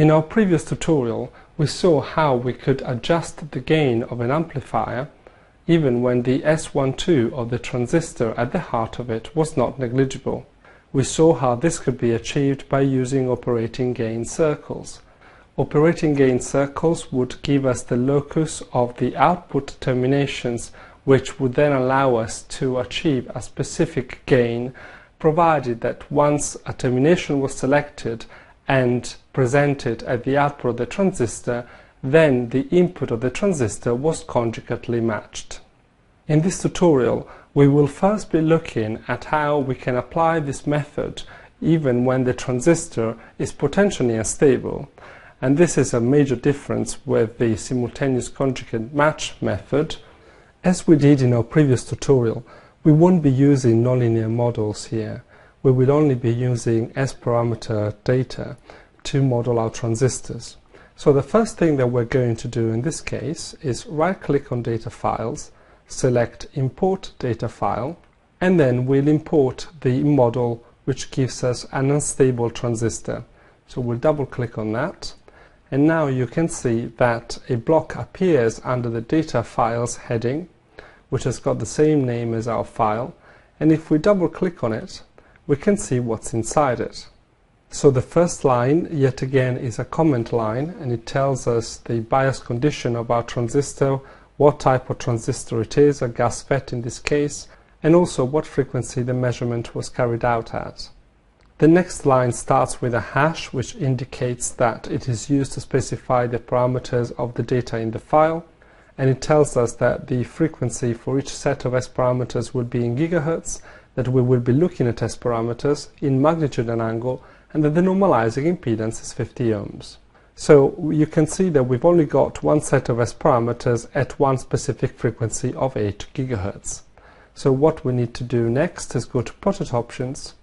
In our previous tutorial, we saw how we could adjust the gain of an amplifier even when the S12 of the transistor at the heart of it was not negligible. We saw how this could be achieved by using operating gain circles. Operating gain circles would give us the locus of the output terminations, which would then allow us to achieve a specific gain, provided that once a termination was selected and presented at the output of the transistor, then the input of the transistor was conjugately matched. In this tutorial, we will first be looking at how we can apply this method even when the transistor is potentially unstable, and this is a major difference with the simultaneous conjugate match method. As we did in our previous tutorial, we won't be using nonlinear models here. We will only be using S-parameter data to model our transistors. So the first thing that we're going to do in this case is right-click on Data Files, select Import Data File, and then we'll import the model which gives us an unstable transistor. So we'll double-click on that, and now you can see that a block appears under the Data Files heading, which has got the same name as our file, and if we double-click on it, we can see what's inside it. So the first line, yet again, is a comment line, and it tells us the bias condition of our transistor, what type of transistor it is, a gas FET in this case, and also what frequency the measurement was carried out at. The next line starts with a hash, which indicates that it is used to specify the parameters of the data in the file, and it tells us that the frequency for each set of S parameters will be in gigahertz, that we will be looking at S parameters in magnitude and angle, and that the normalizing impedance is 50 ohms. So you can see that we've only got one set of S parameters at one specific frequency of 8 gigahertz. So what we need to do next is go to Product Options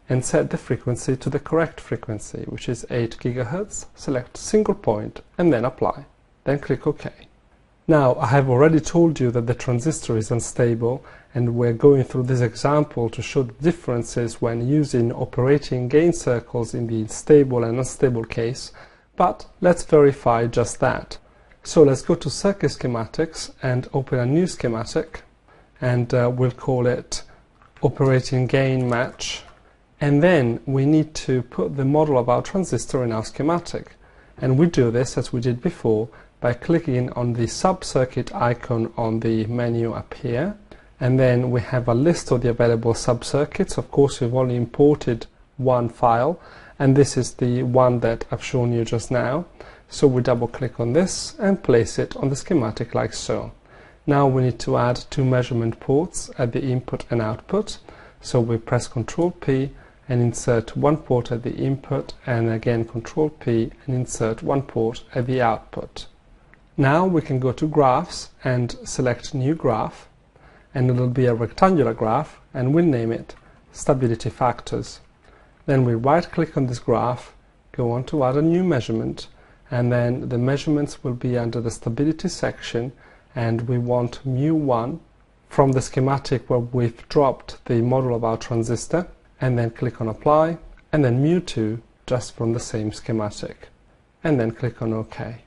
and set the frequency to the correct frequency, which is 8 gigahertz, select single point and then apply. Then click OK. Now, I have already told you that the transistor is unstable, and we're going through this example to show the differences when using operating gain circles in the stable and unstable case, but let's verify just that. So let's go to Circuit Schematics and open a new schematic, and we'll call it Operating Gain Match, and then we need to put the model of our transistor in our schematic, and we do this as we did before by clicking on the sub-circuit icon on the menu up here, and then we have a list of the available sub-circuits. Of course, we've only imported one file, and this is the one that I've shown you just now. So we double-click on this and place it on the schematic like so. Now we need to add two measurement ports at the input and output. So we press Ctrl P and insert one port at the input, and again Ctrl P and insert one port at the output. Now we can go to Graphs and select New Graph, and it'll be a rectangular graph, and we'll name it Stability Factors. Then we right-click on this graph, go on to add a new measurement, and then the measurements will be under the Stability section, and we want mu1 from the schematic where we've dropped the model of our transistor, and then click on Apply, and then mu2 just from the same schematic, and then click on OK.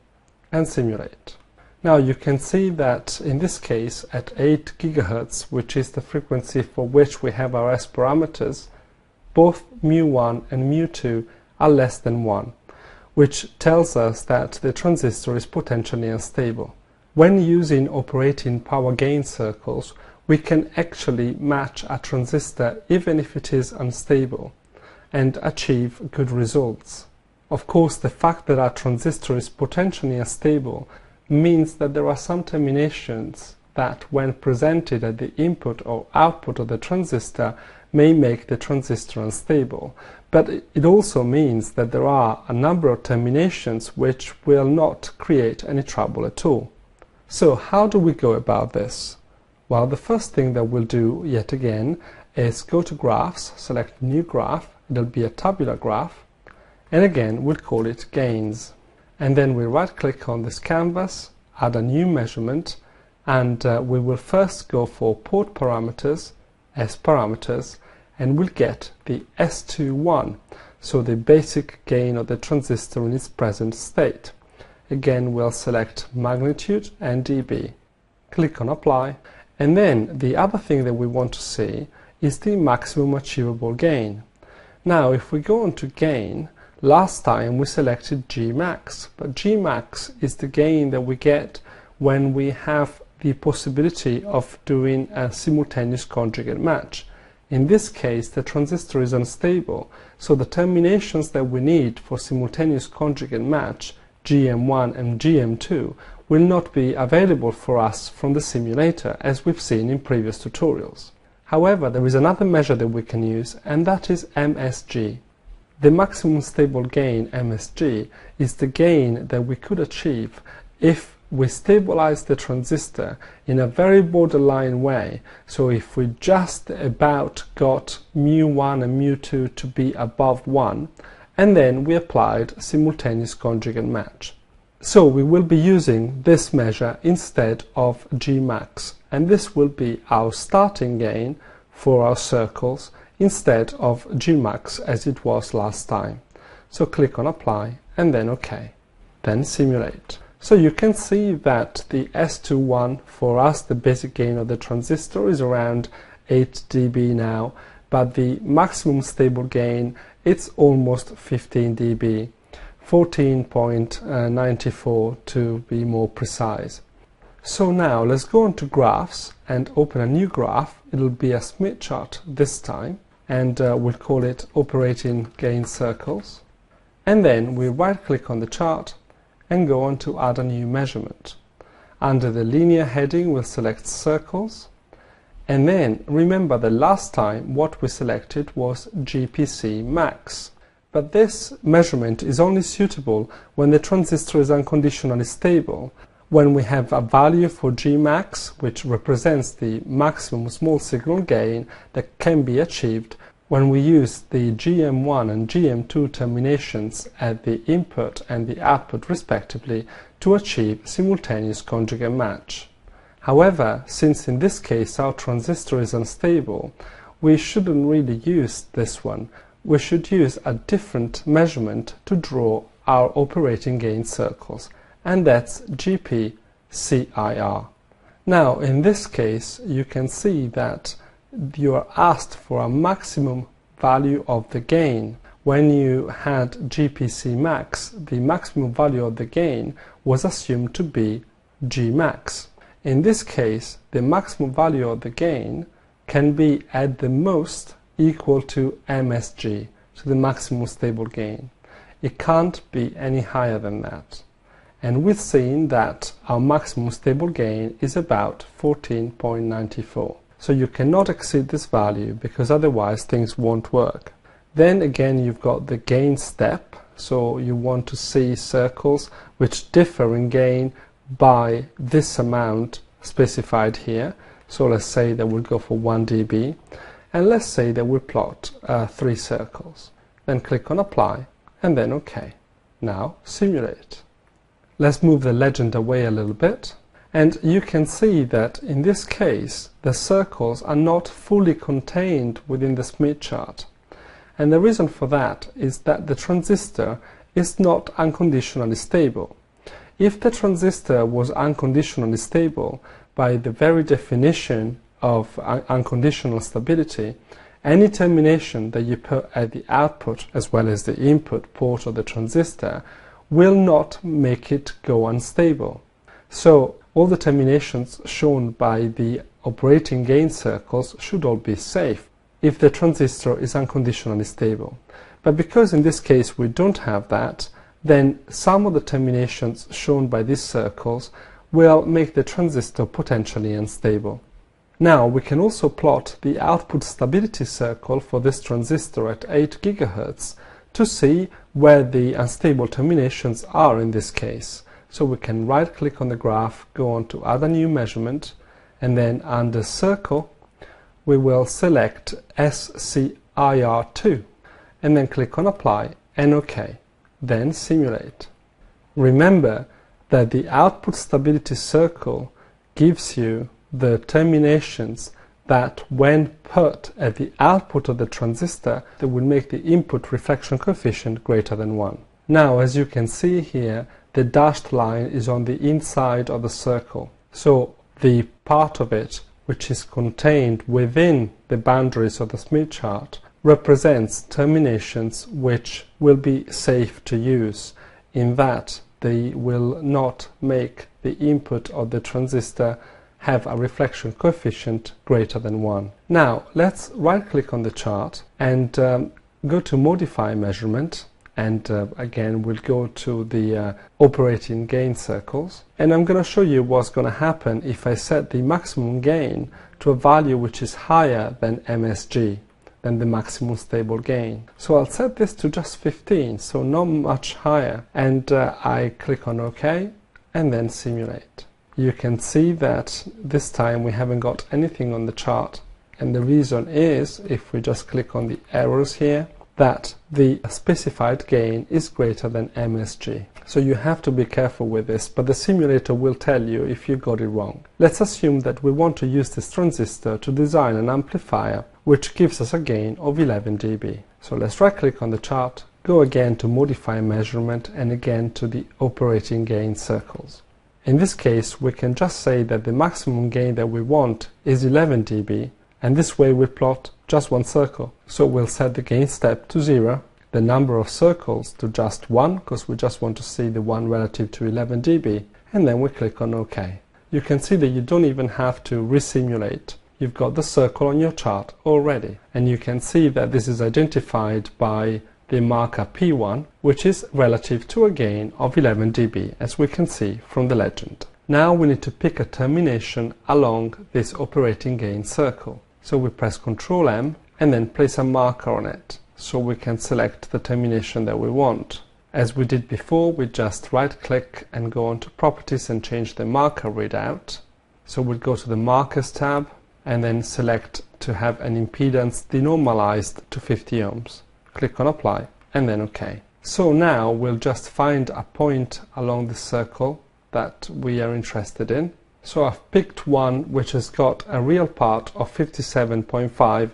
And simulate. Now you can see that in this case at 8 gigahertz, which is the frequency for which we have our S parameters, both mu1 and mu2 are less than 1, which tells us that the transistor is potentially unstable. When using operating power gain circles, we can actually match a transistor even if it is unstable and achieve good results. Of course, the fact that our transistor is potentially unstable means that there are some terminations that, when presented at the input or output of the transistor, may make the transistor unstable. But it also means that there are a number of terminations which will not create any trouble at all. So how do we go about this? Well, the first thing that we'll do, yet again, is go to Graphs, select New Graph, it'll be a tabular graph, and again we'll call it Gains. And then we right-click on this canvas, add a new measurement, and we will first go for Port Parameters, S Parameters, and we'll get the S21. so the basic gain of the transistor in its present state. Again, we'll select magnitude and dB. Click on apply, and then the other thing that we want to see is the maximum achievable gain. Now if we go on to gain, last time we selected GMax, but GMax is the gain that we get when we have the possibility of doing a simultaneous conjugate match. In this case, the transistor is unstable, so the terminations that we need for simultaneous conjugate match, GM1 and GM2, will not be available for us from the simulator, as we've seen in previous tutorials. However, there is another measure that we can use, and that is MSG. The maximum stable gain, MSG, is the gain that we could achieve if we stabilize the transistor in a very borderline way. So if we just about got mu1 and mu2 to be above 1, and then we applied simultaneous conjugate match. So we will be using this measure instead of GMax, and this will be our starting gain for our circles instead of GMax as it was last time. So click on apply and then OK. Then simulate. So you can see that the S21 for us, the basic gain of the transistor, is around 8 dB now, but the maximum stable gain, it's almost 15 dB, 14.94 to be more precise. So now let's go on to graphs and open a new graph. It'll be a Smith chart this time, and we'll call it operating gain circles. And then we right click on the chart and go on to add a new measurement. Under the linear heading, we'll select circles, and then remember that last time what we selected was GPCIR. But this measurement is only suitable when the transistor is unconditionally stable. When we have a value for GMax, which represents the maximum small signal gain that can be achieved when we use the GM1 and GM2 terminations at the input and the output respectively to achieve simultaneous conjugate match. However, since in this case our transistor is unstable, we shouldn't really use this one. We should use a different measurement to draw our operating gain circles, and that's GPCIR. Now in this case you can see that you are asked for a maximum value of the gain. When you had GPCIR, the maximum value of the gain was assumed to be GMax. In this case, the maximum value of the gain can be at the most equal to MSG, to the maximum stable gain. It can't be any higher than that. And we've seen that our maximum stable gain is about 14.94. So you cannot exceed this value because otherwise things won't work. Then again you've got the gain step, so you want to see circles which differ in gain by this amount specified here. So let's say that we'll go for 1 dB, and let's say that we plot 3 circles. Then click on apply and then OK. Now simulate. Let's move the legend away a little bit, and you can see that in this case the circles are not fully contained within the Smith chart. And the reason for that is that the transistor is not unconditionally stable. If the transistor was unconditionally stable, by the very definition of unconditional stability, any termination that you put at the output as well as the input port of the transistor will not make it go unstable. So all the terminations shown by the operating gain circles should all be safe if the transistor is unconditionally stable. But because in this case we don't have that, then some of the terminations shown by these circles will make the transistor potentially unstable. Now we can also plot the output stability circle for this transistor at 8 GHz to see where the unstable terminations are in this case. So we can right click on the graph, go on to add a new measurement, and then under circle we will select SCIR2 and then click on apply and OK. Then simulate. Remember that the output stability circle gives you the terminations that when put at the output of the transistor, that will make the input reflection coefficient greater than 1. Now, as you can see here, the dashed line is on the inside of the circle. So the part of it which is contained within the boundaries of the Smith chart represents terminations which will be safe to use, in that they will not make the input of the transistor have a reflection coefficient greater than 1. Now let's right click on the chart and go to modify measurement, and again we'll go to the operating gain circles, and I'm going to show you what's going to happen if I set the maximum gain to a value which is higher than MSG, than the maximum stable gain. So I'll set this to just 15, so not much higher, and I click on OK and then simulate. You can see that this time we haven't got anything on the chart, and the reason is, if we just click on the arrows here, that the specified gain is greater than MSG. So you have to be careful with this, but the simulator will tell you if you got it wrong. Let's assume that we want to use this transistor to design an amplifier which gives us a gain of 11 dB. So let's right click on the chart, go again to modify measurement, and again to the operating gain circles. In this case, we can just say that the maximum gain that we want is 11 dB, and this way we plot just one circle. So we'll set the gain step to 0, the number of circles to just 1, because we just want to see the one relative to 11 dB, and then we click on OK. You can see that you don't even have to resimulate. You've got the circle on your chart already, and you can see that this is identified by the marker P1, which is relative to a gain of 11 dB, as we can see from the legend. Now we need to pick a termination along this operating gain circle. So we press Ctrl M and then place a marker on it, so we can select the termination that we want. As we did before, we just right click and go on to Properties and change the marker readout. So we'll go to the Markers tab and then select to have an impedance denormalized to 50 ohms. Click on Apply and then OK. So now we'll just find a point along the circle that we are interested in. So I've picked one which has got a real part of 57.5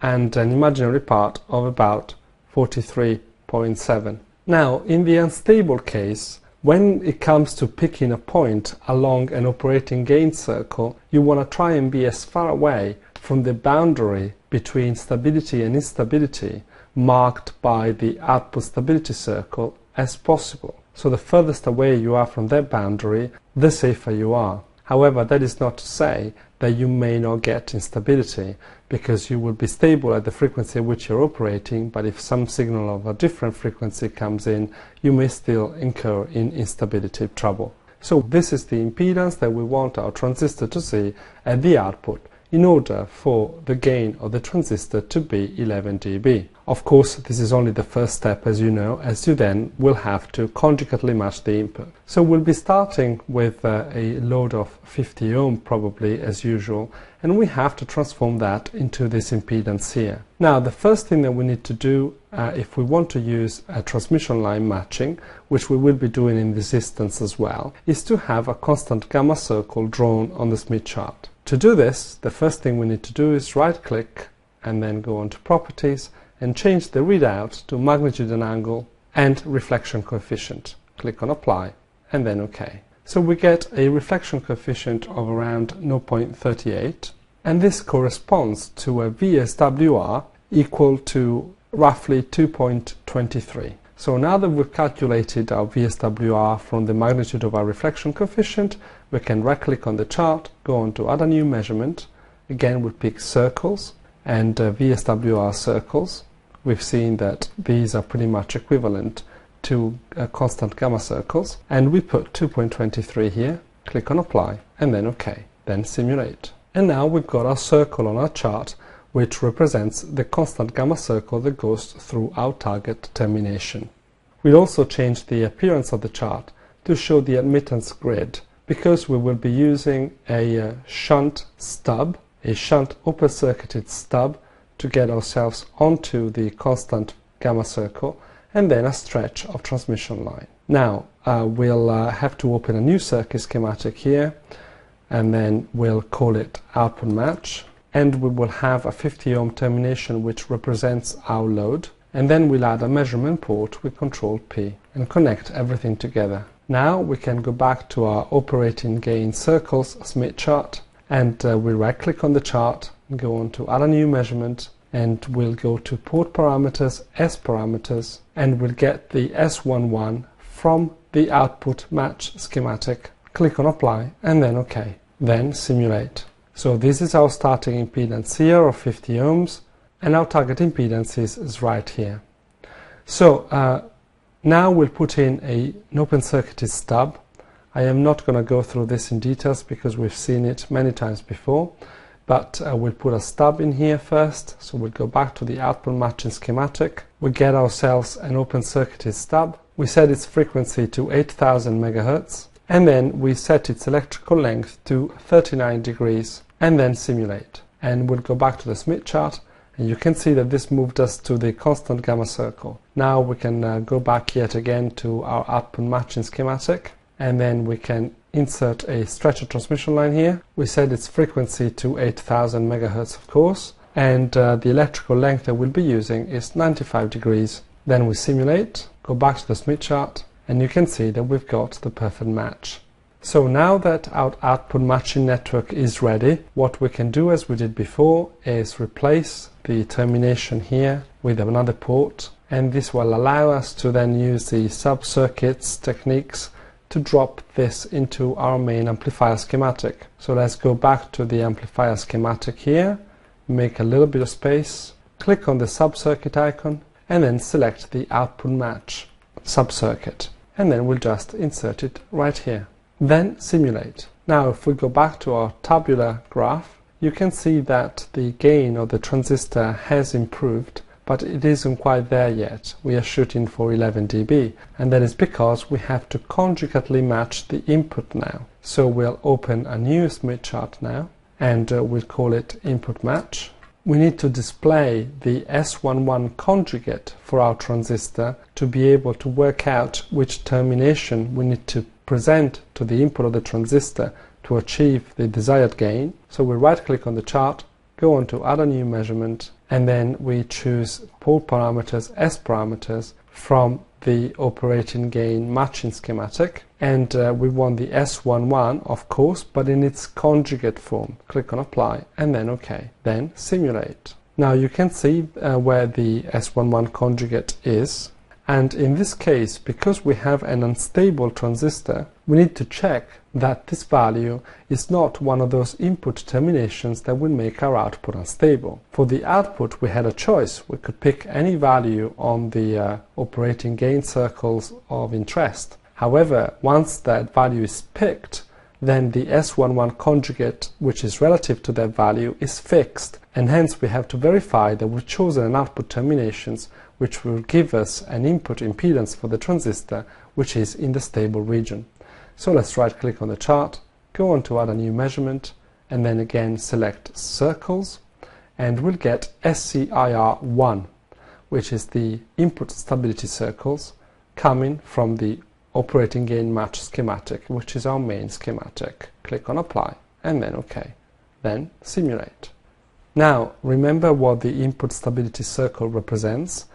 and an imaginary part of about 43.7. Now, in the unstable case, when it comes to picking a point along an operating gain circle, you want to try and be as far away from the boundary between stability and instability marked by the output stability circle as possible. So the furthest away you are from that boundary, the safer you are. However, that is not to say that you may not get instability, because you will be stable at the frequency at which you're operating, but if some signal of a different frequency comes in, you may still incur in instability trouble. So this is the impedance that we want our transistor to see at the output in order for the gain of the transistor to be 11 dB. Of course, this is only the first step, as you know, as you then will have to conjugately match the input. So we'll be starting with a load of 50 ohm probably, as usual, and we have to transform that into this impedance here. Now, the first thing that we need to do if we want to use a transmission line matching, which we will be doing in resistance as well, is to have a constant gamma circle drawn on the Smith chart. To do this, the first thing we need to do is right click and then go on to Properties and change the readout to magnitude and angle and reflection coefficient. Click on Apply and then OK. So we get a reflection coefficient of around 0.38, and this corresponds to a VSWR equal to roughly 2.23. So now that we've calculated our VSWR from the magnitude of our reflection coefficient, we can right click on the chart, go on to Add a New Measurement. Again, we'll pick circles and VSWR circles. We've seen that these are pretty much equivalent to constant gamma circles, and we put 2.23 here, click on Apply and then OK, then simulate. And now we've got our circle on our chart which represents the constant gamma circle that goes through our target termination. We'll also change the appearance of the chart to show the admittance grid, because we will be using a shunt stub, a shunt open circuited stub, to get ourselves onto the constant gamma circle, and then a stretch of transmission line. Now we'll have to open a new circuit schematic here, and then we'll call it output match, and we will have a 50 ohm termination which represents our load, and then we'll add a measurement port with Control P and connect everything together. Now we can go back to our operating gain circles Smith chart, and we'll right click on the chart and go on to add a new measurement, and we'll go to port parameters, S parameters, and we'll get the S11 from the output match schematic. Click on apply and then OK. Then simulate. So this is our starting impedance here of 50 ohms, and our target impedance is right here. So now we'll put in an open circuited stub. I am not going to go through this in details because we've seen it many times before, but we'll put a stub in here first. So we'll go back to the output matching schematic. We get ourselves an open circuited stub. We set its frequency to 8000 megahertz, and then we set its electrical length to 39 degrees and then simulate. And we'll go back to the Smith chart, and you can see that this moved us to the constant gamma circle. Now we can go back yet again to our output matching schematic, and then we can insert a stretcher transmission line here. We set its frequency to 8000 megahertz, of course, and the electrical length that we'll be using is 95 degrees. Then we simulate, go back to the Smith chart, and you can see that we've got the perfect match. So now that our output matching network is ready, what we can do as we did before is replace the termination here with another port, and this will allow us to then use the sub-circuits techniques to drop this into our main amplifier schematic. So let's go back to the amplifier schematic here, make a little bit of space, click on the sub-circuit icon, and then select the output match sub-circuit, and then we'll just insert it right here. Then simulate. Now if we go back to our tabular graph, you can see that the gain of the transistor has improved, but it isn't quite there yet. We are shooting for 11 dB, and that is because we have to conjugately match the input now. So we'll open a new Smith chart now, and we'll call it input match. We need to display the S11 conjugate for our transistor to be able to work out which termination we need to present to the input of the transistor to achieve the desired gain. So we right click on the chart, go on to add a new measurement, and then we choose port parameters, S parameters from the operating gain matching schematic, and we want the S11 of course, but in its conjugate form. Click on apply and then OK. Then simulate. Now you can see where the S11 conjugate is, and in this case, because we have an unstable transistor, we need to check that this value is not one of those input terminations that will make our output unstable. For the output we had a choice. We could pick any value on the operating gain circles of interest. However, once that value is picked, then the S11 conjugate, which is relative to that value, is fixed, and hence we have to verify that we've chosen an output terminations which will give us an input impedance for the transistor which is in the stable region. So let's right click on the chart, go on to add a new measurement, and then again select circles, and we'll get SCIR1, which is the input stability circles coming from the operating gain match schematic, which is our main schematic. Click on apply and then OK. Then simulate. Now remember what the input stability circle represents.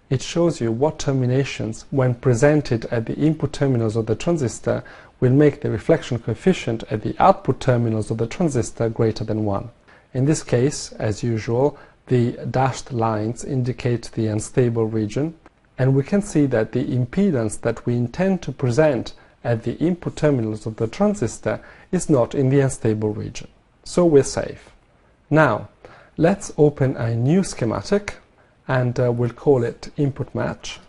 It shows you what terminations, when presented at the input terminals of the transistor, will make the reflection coefficient at the output terminals of the transistor greater than 1. In this case, as usual, the dashed lines indicate the unstable region, and we can see that the impedance that we intend to present at the input terminals of the transistor is not in the unstable region. So we're safe. Now, let's open a new schematic, and we'll call it input match.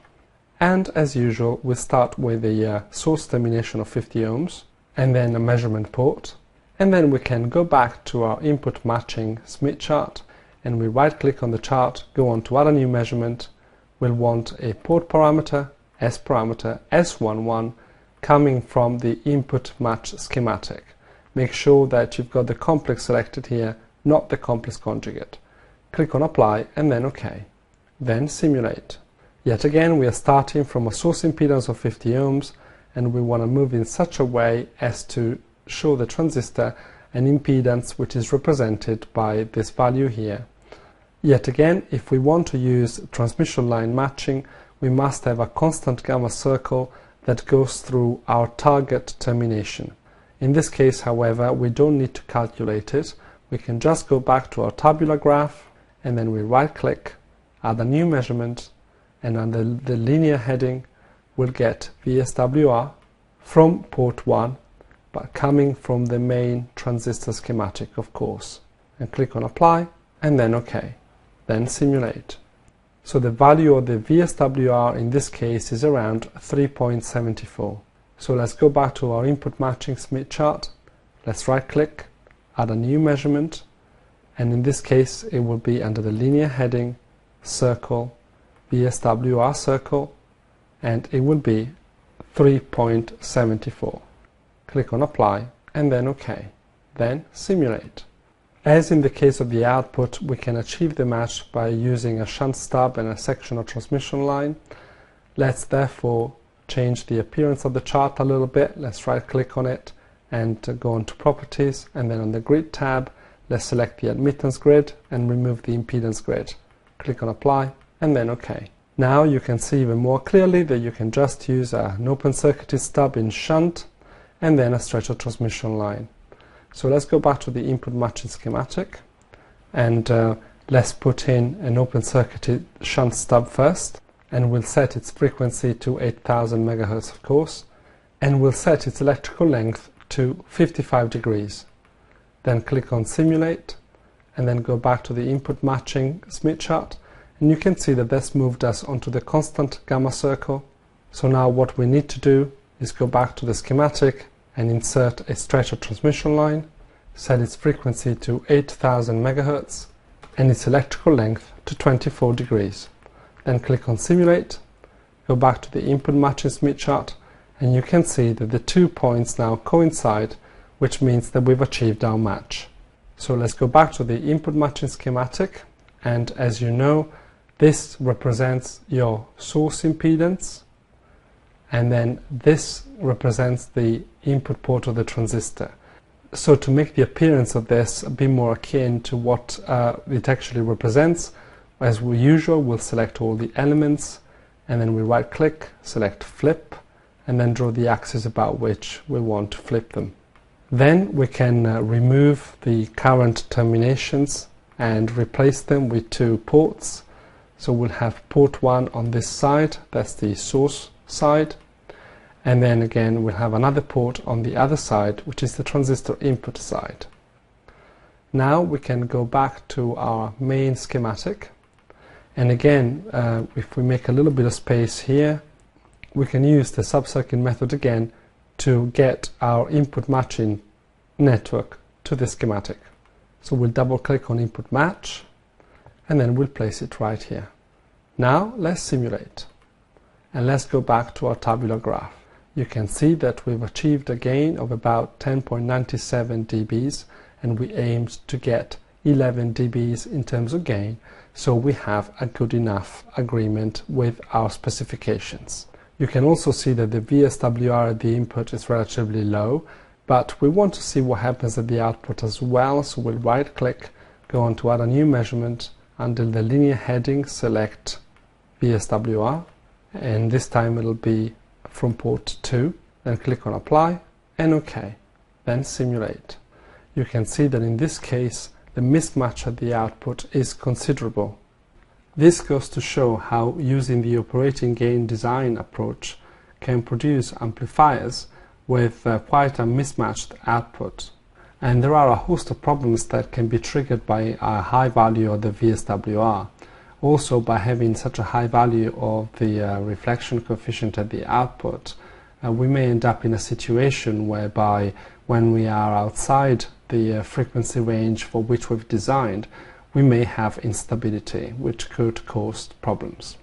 And as usual, we'll start with the source termination of 50 ohms, and then a measurement port. And then we can go back to our input matching Smith chart, and we right click on the chart, go on to add a new measurement. We'll want a port parameter, S parameter, S11, coming from the input match schematic. Make sure that you've got the complex selected here, not the complex conjugate. Click on apply and then OK. Then simulate. Yet again we are starting from a source impedance of 50 ohms, and we want to move in such a way as to show the transistor an impedance which is represented by this value here. Yet again, if we want to use transmission line matching, we must have a constant gamma circle that goes through our target termination. In this case, however, we don't need to calculate it. We can just go back to our tabular graph, and then we right-click, add a new measurement, and under the linear heading we'll get VSWR from port 1, but coming from the main transistor schematic, of course. And click on Apply, and then OK. Then simulate. So the value of the VSWR in this case is around 3.74. So let's go back to our input matching Smith chart. Let's right-click, add a new measurement, and in this case it will be under the linear heading, circle, VSWR circle, and it will be 3.74. Click on Apply, and then OK. Then simulate. As in the case of the output, we can achieve the match by using a shunt stub and a sectional transmission line. Let's therefore change the appearance of the chart a little bit. Let's right-click on it and go on to Properties, and then on the Grid tab, let's select the admittance grid and remove the impedance grid. Click on Apply, and then OK. Now you can see even more clearly that you can just use an open-circuited stub in shunt and then a stretcher transmission line. So let's go back to the input matching schematic, and let's put in an open-circuited shunt stub first, and we'll set its frequency to 8000 MHz, of course, and we'll set its electrical length to 55 degrees. Then click on Simulate, and then go back to the input matching Smith chart, and you can see that this moved us onto the constant gamma circle. So now what we need to do is go back to the schematic and insert a stretcher transmission line, set its frequency to 8000 MHz and its electrical length to 24 degrees. Then click on Simulate, go back to the input matching Smith chart, and you can see that the 2 points now coincide, which means that we've achieved our match. So let's go back to the input matching schematic, and as you know, this represents your source impedance, and then this represents the input port of the transistor. So to make the appearance of this a bit more akin to what it actually represents, as usual, we'll select all the elements, and then we right-click, select Flip, and then draw the axis about which we want to flip them. Then we can remove the current terminations and replace them with 2 ports. So we'll have port 1 on this side, that's the source side, and then again we'll have another port on the other side, which is the transistor input side. Now we can go back to our main schematic, and again if we make a little bit of space here, we can use the sub-circuit method again to get our input matching network to the schematic. So we'll double click on input match, and then we'll place it right here. Now let's simulate, and let's go back to our tabular graph. You can see that we've achieved a gain of about 10.97 dBs, and we aimed to get 11 dBs in terms of gain, so we have a good enough agreement with our specifications. You can also see that the VSWR at the input is relatively low, but we want to see what happens at the output as well, so we'll right click, go on to add a new measurement, under the linear heading select VSWR, and this time it'll be from port 2, then click on Apply and OK, then simulate. You can see that in this case the mismatch at the output is considerable. This goes to show how using the operating gain design approach can produce amplifiers with quite a mismatched output. And there are a host of problems that can be triggered by a high value of the VSWR. Also, by having such a high value of the reflection coefficient at the output, we may end up in a situation whereby when we are outside the frequency range for which we've designed, we may have instability, which could cause problems.